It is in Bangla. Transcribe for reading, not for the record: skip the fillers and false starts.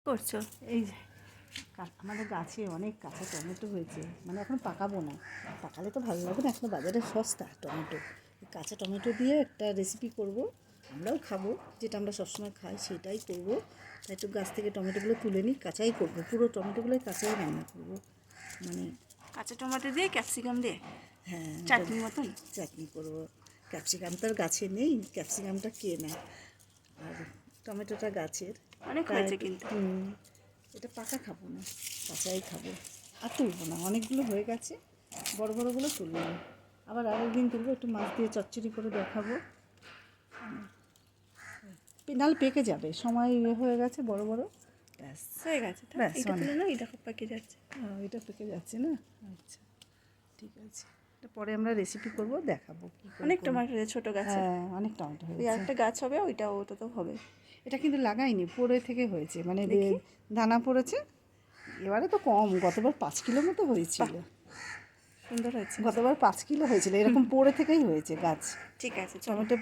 করছো? এই যে আমাদের গাছে অনেক কাঁচা টমেটো হয়েছে, মানে এখন পাকাবো না, পাকালে তো ভালো লাগবে না, এখন বাজারে সস্তা টমেটো। কাঁচা টমেটো দিয়ে একটা রেসিপি করব, আমরাও খাবো, যেটা আমরা সবসময় খাই সেটাই করব। তাই একটু গাছ থেকে টমেটোগুলো তুলে নিই, কাঁচাই করব, পুরো টমেটোগুলোই কাঁচাই রান্না করব, মানে কাঁচা টমেটো দিয়ে ক্যাপসিকাম দিয়ে হ্যাঁ চাটনি মতন চাটনি করব। ক্যাপসিকাম তো আর গাছে নেই, ক্যাপসিকামটা কেনা, আর টমেটোটা গাছের। অনেক তাই হয়েছে কিন্তু। এটা পাকা খাবো না, কাঁচাই খাবো। আর তুলবো না, অনেকগুলো হয়ে গেছে, বড় বড়গুলো তুলবো না, আবার আরেকদিন তুলবো, একটু মাছ দিয়ে চচ্চড়ি করে দেখাবো। নাহলে পেকে যাবে, সময় হয়ে গেছে বড় বড়, ব্যাস হয়ে গেছে তো, ব্যাস এটা অনেক। তুলে না, এটা পেকে যাচ্ছে। এটা পেকে যাচ্ছে না, আচ্ছা ঠিক আছে, এটা পরে আমরা রেসিপি করব, দেখাবো কী করে অনেক করবো। টমেটো হয়েছে ছোটো গাছে। হ্যাঁ অনেক টমেটো ওই হয়েছে। একটা গাছ হবে, ওটা তো হবে। এটা কিন্তু লাগাইনি, পড়ে থেকে হয়েছে, মানে দেখি। দানা পড়েছে। এবারে তো কম, গতবার 5 কিলো মতো হয়েছিল। সুন্দর হয়েছে। গতবার 5 কিলো হয়েছিল, এরকম পড়ে থেকেই হয়েছে গাছ। ঠিক আছে, চলো। টমেটো